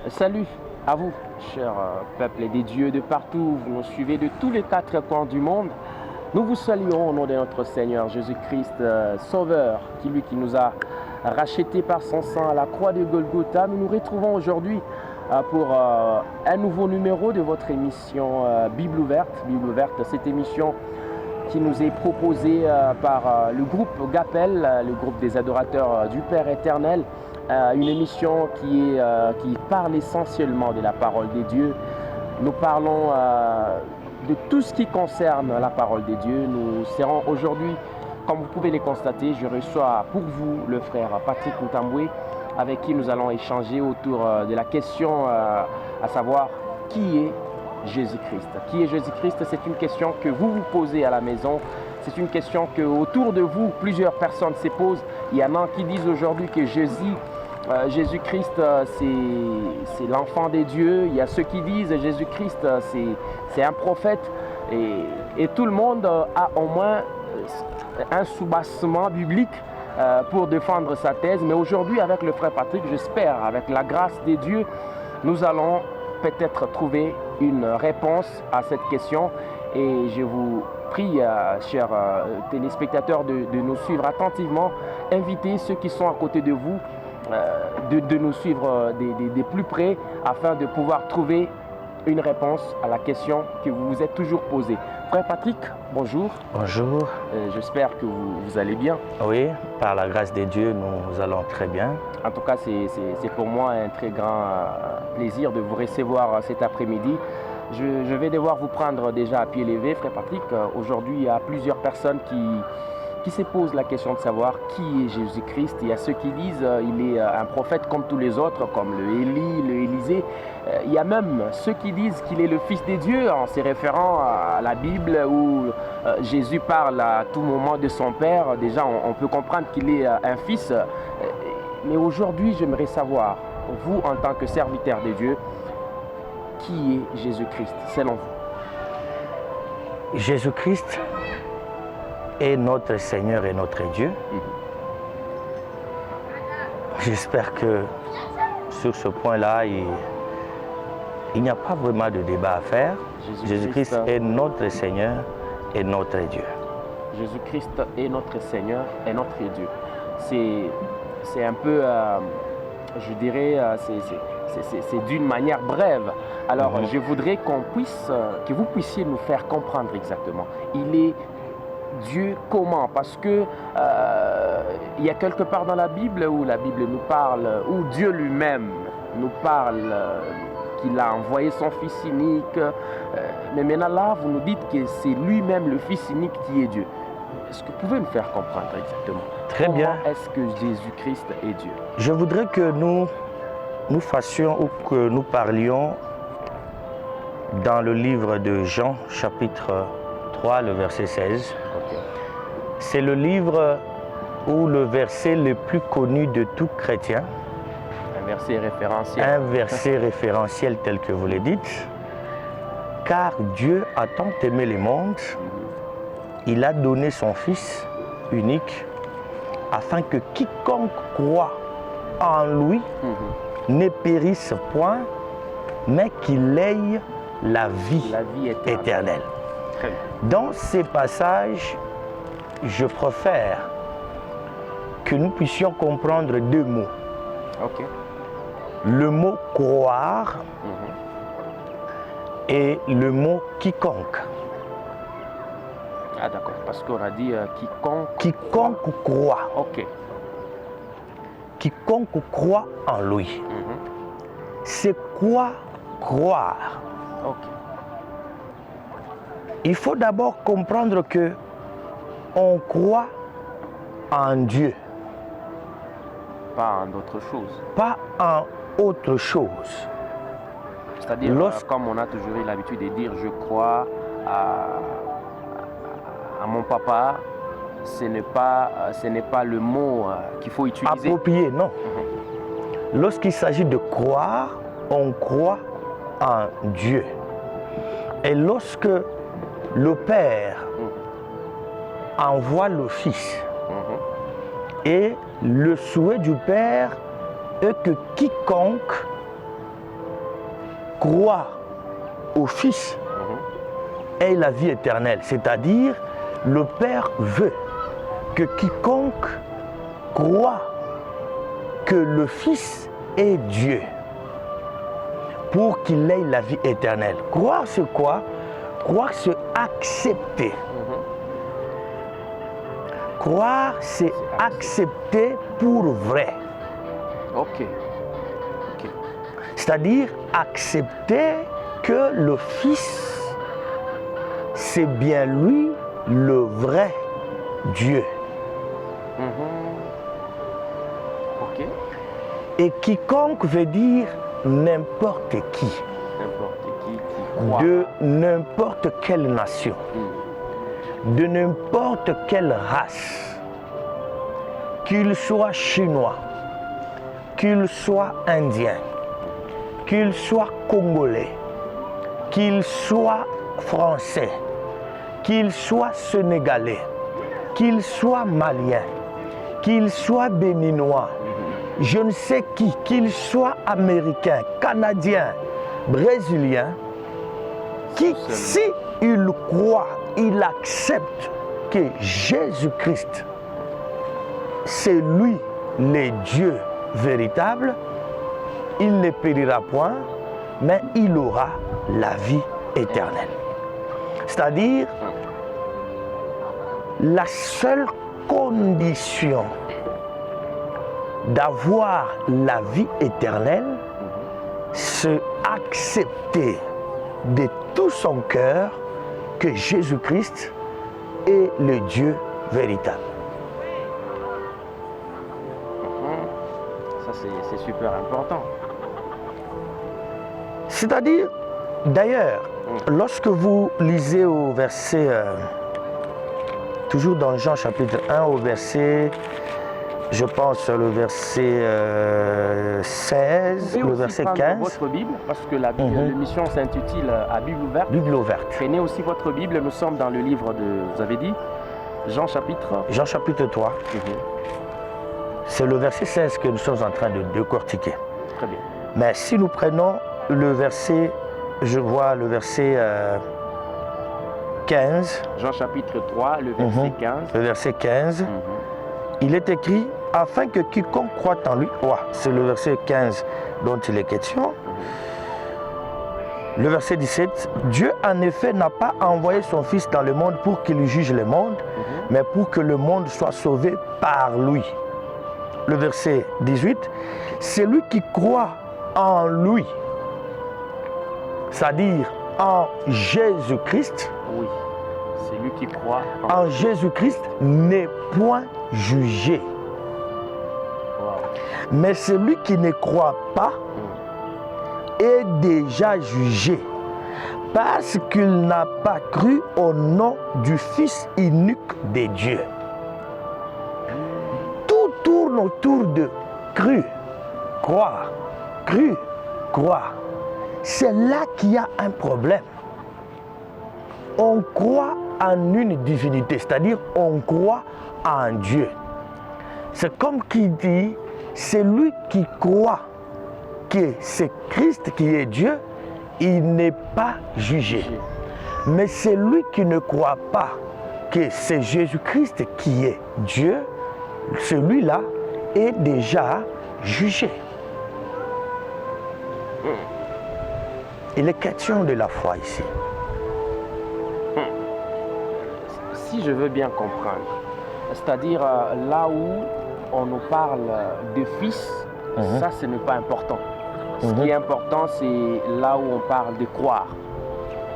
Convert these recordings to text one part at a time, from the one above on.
Salut à vous, chers peuples des dieux de partout, vous nous suivez de tous les quatre coins du monde. Nous vous saluons au nom de notre Seigneur Jésus-Christ, Sauveur, qui nous a rachetés par son sang à la croix de Golgotha. Nous nous retrouvons aujourd'hui pour un nouveau numéro de votre émission Bible ouverte. Bible ouverte, cette émission qui nous est proposée par le groupe GAPEL, le groupe des adorateurs du Père éternel. Une émission qui parle essentiellement de la parole des dieux. Nous parlons de tout ce qui concerne la parole des dieux. Nous serons aujourd'hui, comme vous pouvez le constater, je reçois pour vous le frère Patrick Ntamboué, avec qui nous allons échanger autour de la question à savoir qui est Jésus-Christ. Qui est Jésus-Christ? C'est une question que vous vous posez à la maison. C'est une question que autour de vous, plusieurs personnes se posent. Il y en a qui disent aujourd'hui que Jésus-Christ, c'est l'enfant des dieux. Il y a ceux qui disent Jésus-Christ, c'est un prophète. Et tout le monde a au moins un soubassement biblique pour défendre sa thèse. Mais aujourd'hui, avec le frère Patrick, j'espère, avec la grâce des dieux, nous allons peut-être trouver une réponse à cette question. Et je vous prie, chers téléspectateurs, de nous suivre attentivement. Invitez ceux qui sont à côté de vous de nous suivre de plus près afin de pouvoir trouver une réponse à la question que vous vous êtes toujours posée. Frère Patrick, bonjour. Bonjour. J'espère que vous allez bien. Oui, par la grâce de Dieu, nous allons très bien. En tout cas, c'est pour moi un très grand plaisir de vous recevoir cet après-midi. Je vais devoir vous prendre déjà à pied levé, frère Patrick. Aujourd'hui, il y a plusieurs personnes qui se posent la question de savoir qui est Jésus-Christ. Il y a ceux qui disent qu'il est un prophète comme tous les autres, comme le Élie, le Élysée. Il y a même ceux qui disent qu'il est le Fils des dieux, en se référant à la Bible où Jésus parle à tout moment de son Père. Déjà, on peut comprendre qu'il est un fils. Mais aujourd'hui, j'aimerais savoir, vous, en tant que serviteur de Dieu, qui est Jésus-Christ, selon vous? Jésus-Christ est notre Seigneur et notre Dieu. J'espère que sur ce point-là, il n'y a pas vraiment de débat à faire. Jésus-Christ est notre Seigneur et notre Dieu. Jésus-Christ est notre Seigneur et notre Dieu. C'est un peu, je dirais, c'est d'une manière brève. Alors, je voudrais que vous puissiez nous faire comprendre exactement. Il est Dieu comment? Parce que il y a quelque part dans la Bible où la Bible nous parle, où Dieu lui-même nous parle qu'il a envoyé son Fils unique. Mais maintenant là, vous nous dites que c'est lui-même le Fils unique qui est Dieu. Est-ce que vous pouvez nous faire comprendre exactement? Très bien. Comment est-ce que Jésus-Christ est Dieu? Je voudrais que nous fassions ou que nous parlions dans le livre de Jean, chapitre 3, le verset 16. Okay. C'est le livre où le verset le plus connu de tout chrétien. Un verset référentiel. Un verset référentiel tel que vous le dites. Car Dieu a tant aimé le monde, il a donné son Fils unique, afin que quiconque croit en lui ne périsse point, mais qu'il ait la vie éternelle. Dans ces passages, je préfère que nous puissions comprendre deux mots. Okay. Le mot croire et le mot quiconque. Ah d'accord, parce qu'on a dit quiconque. Quiconque croit. Ok. Quiconque croit en lui. C'est quoi croire? Ok. Il faut d'abord comprendre que on croit en Dieu. Pas en d'autres choses. Pas en autre chose. C'est-à-dire, comme on a toujours eu l'habitude de dire, je crois à mon papa, ce n'est pas le mot qu'il faut utiliser. Approprié, non. Lorsqu'il s'agit de croire, on croit en Dieu. Et lorsque le Père envoie le Fils, et le souhait du Père est que quiconque croit au Fils ait la vie éternelle. C'est-à-dire, le Père veut que quiconque croit que le Fils est Dieu pour qu'il ait la vie éternelle. Croire, c'est quoi? Croire, c'est accepter. Croire, c'est accepter pour vrai. Ok. C'est-à-dire accepter que le Fils, c'est bien lui le vrai Dieu. Ok. Et quiconque veut dire n'importe qui. N'importe qui croit. De n'importe quelle nation. De n'importe quelle race. Qu'il soit chinois, qu'il soit indien, qu'il soit congolais, qu'il soit français, qu'il soit sénégalais, qu'il soit malien, qu'il soit béninois, je ne sais qui, qu'il soit américain, canadien, brésilien, qui, si il croit, il accepte que Jésus-Christ, c'est lui le Dieu véritable, il ne périra point, mais il aura la vie éternelle. C'est-à-dire, la seule condition d'avoir la vie éternelle, c'est accepter de tout son cœur que Jésus-Christ est le Dieu véritable. Ça, c'est super important. C'est-à-dire, d'ailleurs, lorsque vous lisez au verset, toujours dans Jean chapitre 1, au verset, je pense le verset 16, le verset 15. Votre Bible, parce que l'émission s'intitule à Bible ouverte. Bible ouverte. Prenez aussi votre Bible, nous sommes dans le livre de, vous avez dit, Jean chapitre 3. C'est le verset 16 que nous sommes en train de décortiquer. Très bien. Mais si nous prenons le verset, je vois le verset 15. Jean chapitre 3, le verset 15. Le verset 15. Il est écrit, afin que quiconque croit en lui, c'est le verset 15 dont il est question. Le verset 17, Dieu en effet n'a pas envoyé son Fils dans le monde pour qu'il juge le monde, mais pour que le monde soit sauvé par lui. Le verset 18, celui qui croit en lui, c'est-à-dire en Jésus-Christ, oui, celui qui croit en Jésus-Christ n'est point jugé. Wow. Mais celui qui ne croit pas est déjà jugé parce qu'il n'a pas cru au nom du Fils unique de Dieu. Tout tourne autour de cru, croire, cru, croire. C'est là qu'il y a un problème. On croit en une divinité, c'est-à-dire on croit en Dieu. C'est comme qui dit, c'est lui qui croit que c'est Christ qui est Dieu, il n'est pas jugé. Mais c'est lui qui ne croit pas que c'est Jésus-Christ qui est Dieu, celui-là est déjà jugé. Il est question de la foi ici. Si je veux bien comprendre, c'est-à-dire là où on nous parle de fils, ça ce n'est pas important. Ce qui est important, c'est là où on parle de croire.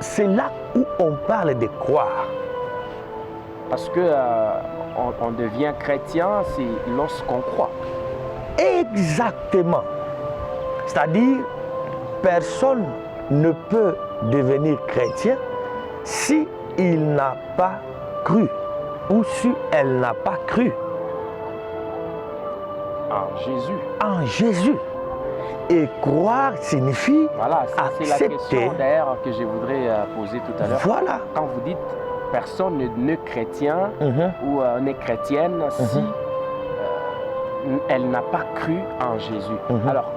C'est là où on parle de croire. Parce que on devient chrétien, c'est lorsqu'on croit. Exactement. C'est-à-dire, personne ne peut devenir chrétien si il n'a pas cru ou si elle n'a pas cru En Jésus. En Jésus. Et croire signifie voilà, c'est la question accepter. d'ailleurs que je voudrais poser tout à l'heure. Voilà. Quand vous dites personne n'est chrétien ou n'est chrétienne si elle n'a pas cru en Jésus. Alors,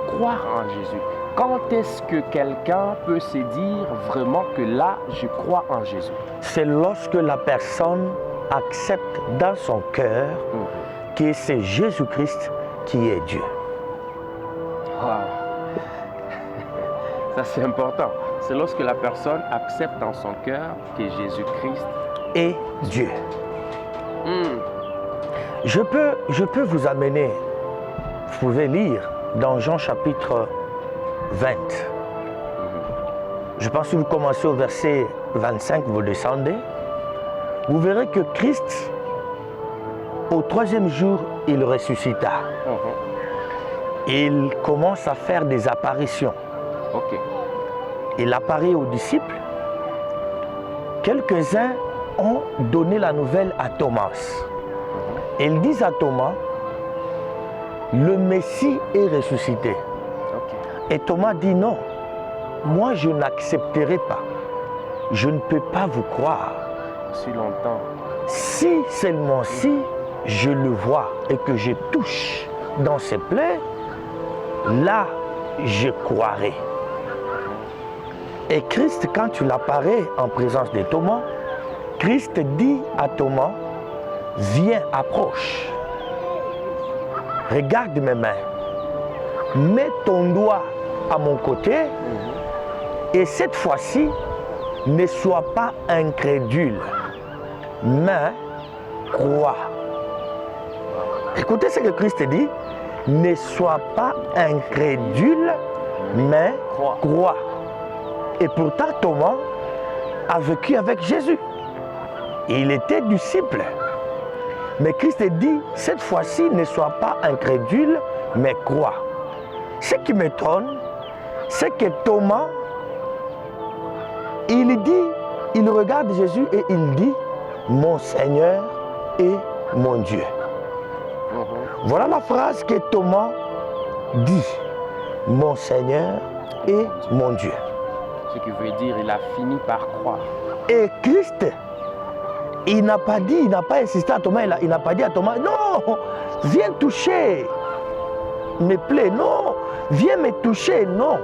croire en Jésus, Quand est-ce que quelqu'un peut se dire vraiment que là, je crois en Jésus? C'est lorsque la personne accepte dans son cœur que c'est Jésus-Christ qui est Dieu. Wow. Ça, c'est important. C'est lorsque la personne accepte dans son cœur que Jésus-Christ est Dieu. Je peux vous amener, vous pouvez lire dans Jean chapitre 20. Je pense que vous commencez au verset 25, vous descendez. Vous verrez que Christ, au troisième jour, il ressuscita. Il commence à faire des apparitions. Ok. Il apparaît aux disciples. Quelques-uns ont donné la nouvelle à Thomas. Ils disent à Thomas, le Messie est ressuscité. Ok. Et Thomas dit non, moi je n'accepterai pas. Je ne peux pas vous croire. Si longtemps. Si seulement si je le vois et que je touche dans ses plaies, là je croirai. Et Christ, quand il apparaît en présence de Thomas, Christ dit à Thomas, viens, approche. Regarde mes mains. Mets ton doigt à mon côté et cette fois-ci, ne sois pas incrédule, mais crois. Écoutez ce que Christ dit, ne sois pas incrédule, mais crois. Et pourtant, Thomas a vécu avec Jésus. Il était disciple. Mais Christ dit, cette fois-ci, ne sois pas incrédule, mais crois. Ce qui m'étonne, c'est que Thomas, il regarde Jésus et il dit, mon Seigneur et mon Dieu. Voilà la phrase que Thomas dit, mon Seigneur et mon Dieu. Ce qui veut dire, il a fini par croire. Et Christ, il n'a pas dit, il n'a pas insisté à Thomas, il n'a pas dit à Thomas, non, viens toucher mes plaies, non, viens me toucher, non.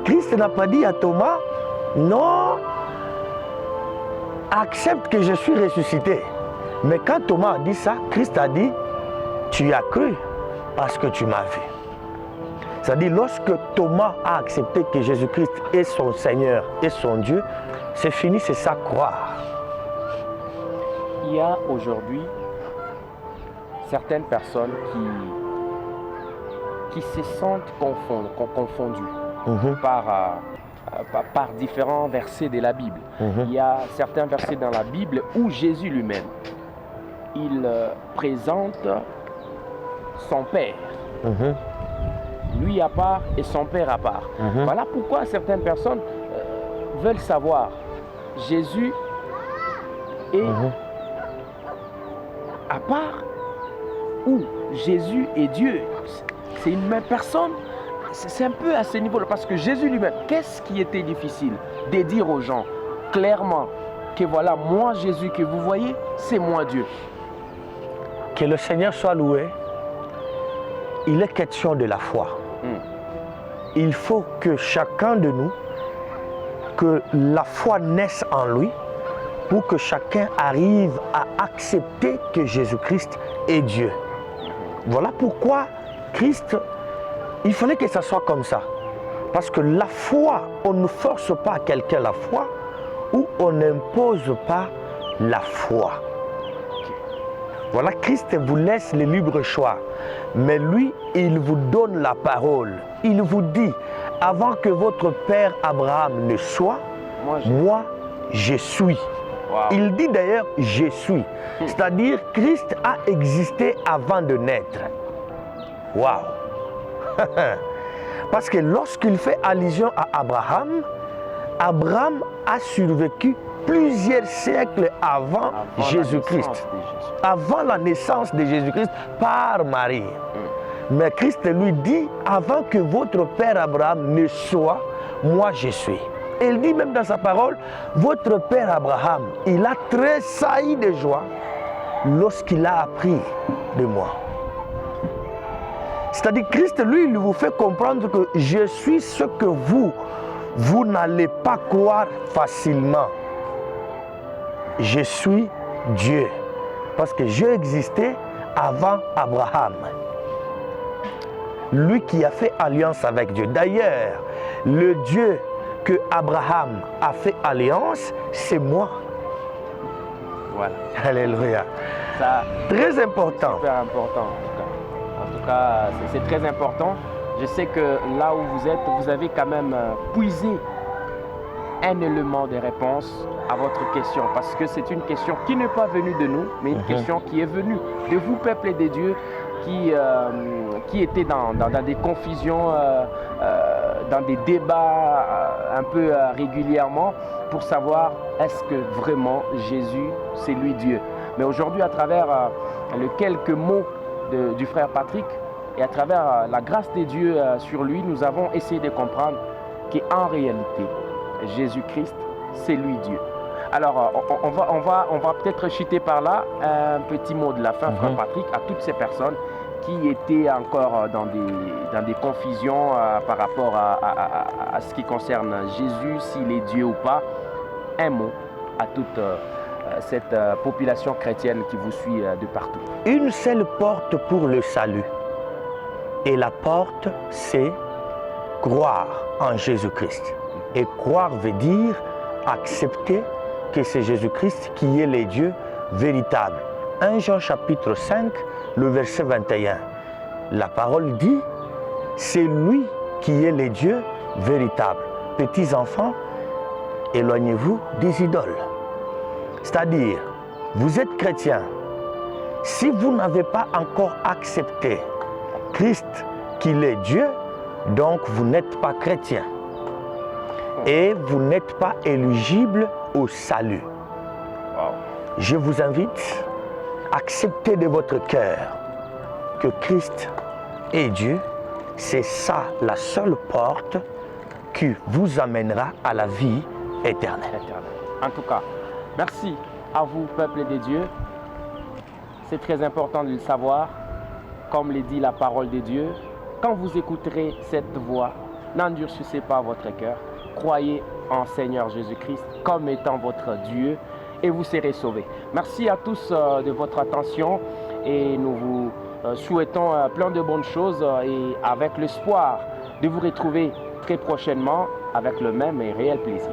Christ n'a pas dit à Thomas, non, accepte que je suis ressuscité. Mais quand Thomas a dit ça, Christ a dit, tu as cru parce que tu m'as vu. C'est-à-dire, lorsque Thomas a accepté que Jésus-Christ est son Seigneur et son Dieu, c'est fini, c'est ça, croire. Il y a aujourd'hui certaines personnes qui se sentent confondues par différents versets de la Bible. Il y a certains versets dans la Bible où Jésus lui-même, il présente son Père. Lui à part et son Père à part. Voilà pourquoi certaines personnes veulent savoir Jésus est à part ou Jésus est Dieu. C'est une même personne. C'est un peu à ce niveau-là parce que Jésus lui-même, qu'est-ce qui était difficile de dire aux gens clairement que voilà, moi Jésus que vous voyez, c'est moi Dieu. Que le Seigneur soit loué. Il est question de la foi. Il faut que chacun de nous, que la foi naisse en lui pour que chacun arrive à accepter que Jésus-Christ est Dieu. Voilà pourquoi Christ, il fallait que ça soit comme ça. Parce que la foi, on ne force pas à quelqu'un la foi ou on n'impose pas la foi. Voilà, Christ vous laisse le libre choix. Mais lui, il vous donne la parole. Il vous dit, avant que votre père Abraham ne soit, moi, je suis. Wow. Il dit d'ailleurs, je suis. C'est-à-dire, Christ a existé avant de naître. Waouh! Parce que lorsqu'il fait allusion à Abraham, Abraham a survécu plusieurs siècles avant Jésus-Christ. Avant la naissance de Jésus-Christ par Marie. Mais Christ lui dit, avant que votre père Abraham ne soit, moi je suis. Il dit même dans sa parole, votre père Abraham, il a tressailli de joie lorsqu'il a appris de moi. C'est-à-dire Christ, lui, il vous fait comprendre que je suis ce que vous n'allez pas croire facilement. Je suis Dieu. Parce que Dieu existait avant Abraham. Lui qui a fait alliance avec Dieu. D'ailleurs, le Dieu que Abraham a fait alliance, c'est moi. Voilà. Alléluia. Ça, très important. Super important en tout cas, c'est très important. Je sais que là où vous êtes, vous avez quand même puisé un élément de réponse à votre question, parce que c'est une question qui n'est pas venue de nous, mais une question qui est venue de vous, peuple des dieux, qui était dans des confusions, dans des débats un peu régulièrement pour savoir est-ce que vraiment Jésus, c'est lui Dieu. Mais aujourd'hui, à travers les quelques mots du frère Patrick et à travers la grâce de Dieu sur lui, nous avons essayé de comprendre qu'en réalité, Jésus-Christ, c'est lui Dieu. Alors, on va peut-être chuter par là un petit mot de la fin, frère Patrick, à toutes ces personnes qui étaient encore dans des confusions par rapport à ce qui concerne Jésus, s'il est Dieu ou pas. Un mot à toute cette population chrétienne qui vous suit de partout. Une seule porte pour le salut. Et la porte, c'est croire en Jésus-Christ. Et croire veut dire accepter que c'est Jésus-Christ qui est le Dieu véritable. 1 Jean chapitre 5, le verset 21. La parole dit, c'est lui qui est le Dieu véritable. Petits enfants, éloignez-vous des idoles. C'est-à-dire, vous êtes chrétien. Si vous n'avez pas encore accepté Christ qu'il est Dieu, donc vous n'êtes pas chrétien. Et vous n'êtes pas éligible au salut. Je vous invite à accepter de votre cœur que Christ est Dieu. C'est ça la seule porte qui vous amènera à la vie éternelle. En tout cas, merci à vous, peuple de Dieu. C'est très important de le savoir. Comme le dit la parole de Dieu, quand vous écouterez cette voix, n'endurcissez pas votre cœur. Croyez en Seigneur Jésus-Christ comme étant votre Dieu et vous serez sauvés. Merci à tous de votre attention et nous vous souhaitons plein de bonnes choses et avec l'espoir de vous retrouver très prochainement avec le même et réel plaisir.